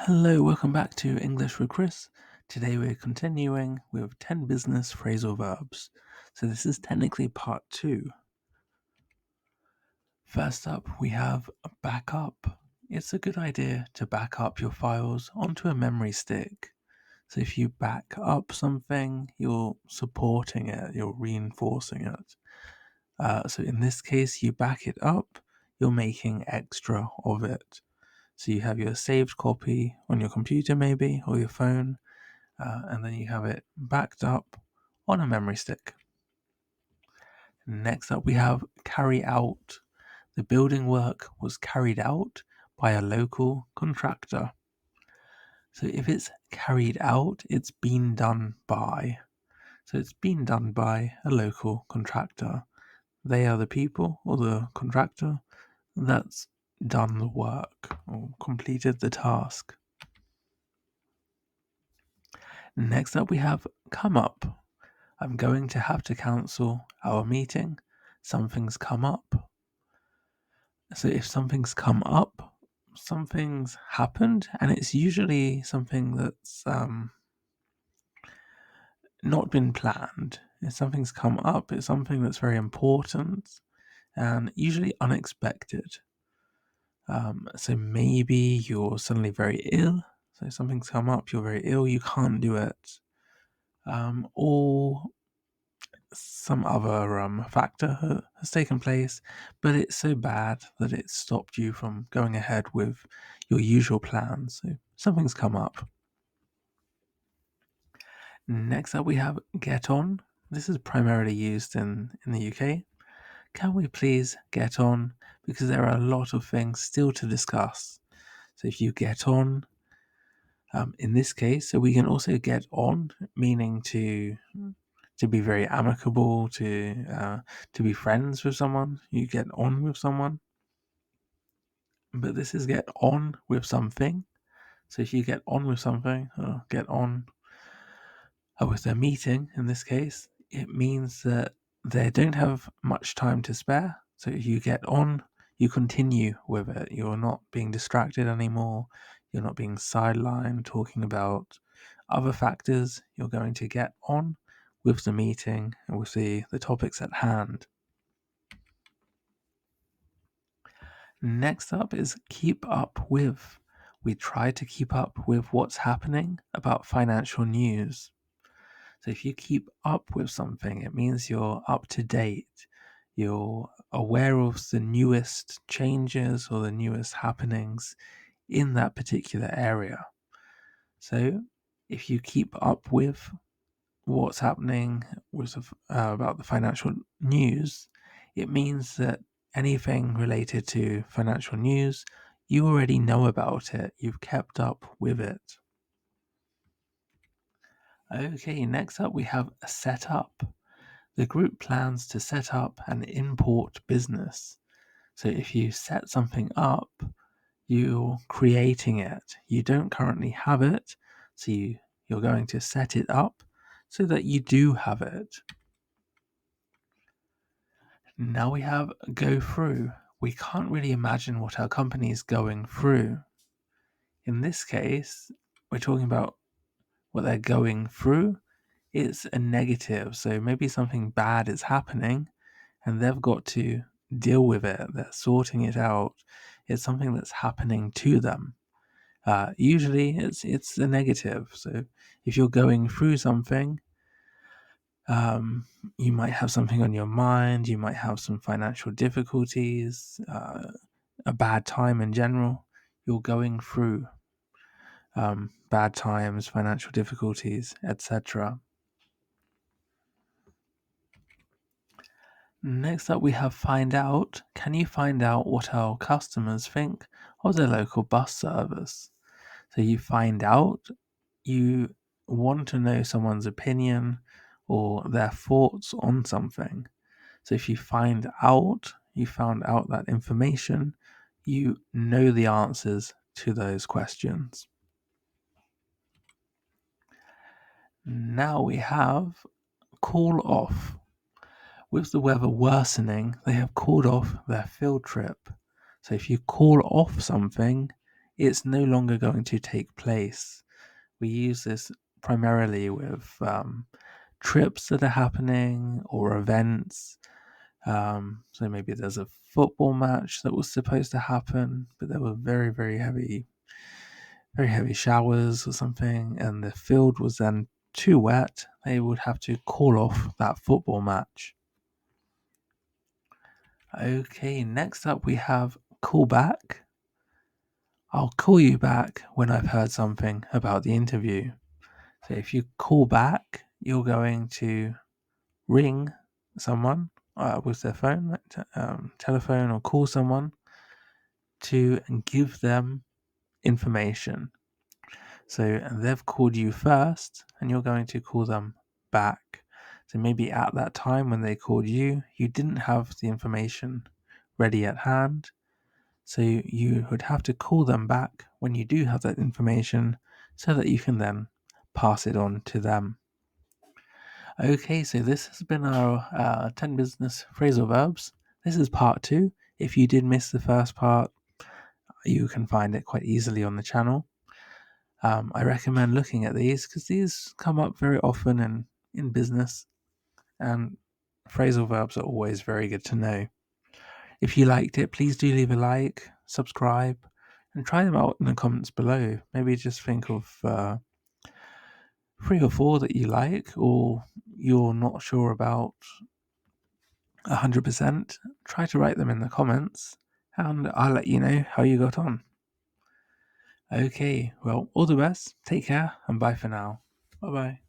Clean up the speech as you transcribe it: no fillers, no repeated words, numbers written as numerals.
Hello, welcome back to English with Chris. Today we're continuing with 10 business phrasal verbs. So this is technically part 2. First up, we have backup. It's a good idea to back up your files onto a memory stick. So if you back up something, you're supporting it, you're reinforcing it. So in this case, you back it up, you're making extra of it. So you have your saved copy on your computer maybe, or your phone, and then you have it backed up on a memory stick. Next up, we have carry out. The building work was carried out by a local contractor. So if it's carried out, it's been done by. So it's been done by a local contractor. They are the people or the contractor that's done the work or completed the task. Next up, we have come up. I'm going to have to cancel our meeting. Something's come up. So if something's come up, something's happened, and it's usually something that's not been planned. If something's come up, it's something that's very important and usually unexpected. So maybe you're suddenly very ill. So something's come up, you're very ill, you can't do it. Or some other factor has taken place, but it's so bad that it stopped you from going ahead with your usual plans. So something's come up. Next up, we have get on. This is primarily used in the UK. Can we please get on? Because there are a lot of things still to discuss. So if you get on, in this case, so we can also get on, meaning to be very amicable, to be friends with someone. You get on with someone, but this is get on with something. So if you get on with something, or get on with a meeting, in this case, it means that they don't have much time to spare. So if you get on, you continue with it. You're not being distracted anymore. You're not being sidelined talking about other factors. You're going to get on with the meeting and with the topics at hand. Next up is keep up with. We try to keep up with what's happening about financial news. So if you keep up with something, it means you're up to date. You're aware of the newest changes or the newest happenings in that particular area. So if you keep up with what's happening with about the financial news, it means that anything related to financial news, you already know about it. You've kept up with it. Okay, next up we have set up. The group plans to set up an import business. So if you set something up, you're creating it. You don't currently have it, so you're going to set it up so that you do have it. Now we have go through. We can't really imagine what our company is going through. In this case, we're talking about what they're going through. It's a negative, so maybe something bad is happening and they've got to deal with it. They're sorting it out. It's something that's happening to them. Usually, it's a negative. So if you're going through something, you might have something on your mind. You might have some financial difficulties, a bad time in general. You're going through bad times, financial difficulties, etc. Next up, we have find out. Can you find out what our customers think of the local bus service? So you find out, you want to know someone's opinion or their thoughts on something. So if you find out, you found out that information, you know the answers to those questions. Now we have call off. With the weather worsening, they have called off their field trip. So if you call off something, it's no longer going to take place. We use this primarily with trips that are happening or events. So maybe there's a football match that was supposed to happen, but there were very heavy showers or something, and the field was then too wet. They would have to call off that football match. Okay, next up we have call back. I'll call you back when I've heard something about the interview. So if you call back, you're going to ring someone with their phone, telephone, or call someone to give them information. So they've called you first, and you're going to call them back. So maybe at that time when they called you, you didn't have the information ready at hand. So you would have to call them back when you do have that information so that you can then pass it on to them. Okay, so this has been our 10 business phrasal verbs. This is part 2. If you did miss the first part, you can find it quite easily on the channel. I recommend looking at these because these come up very often in business, and phrasal verbs are always very good to know. If you liked it, please do leave a like, subscribe, and try them out in the comments below. Maybe just think of 3 or 4 that you like, or you're not sure about 100%. Try to write them in the comments, and I'll let you know how you got on. Okay, well, all the best, take care, and bye for now. Bye bye.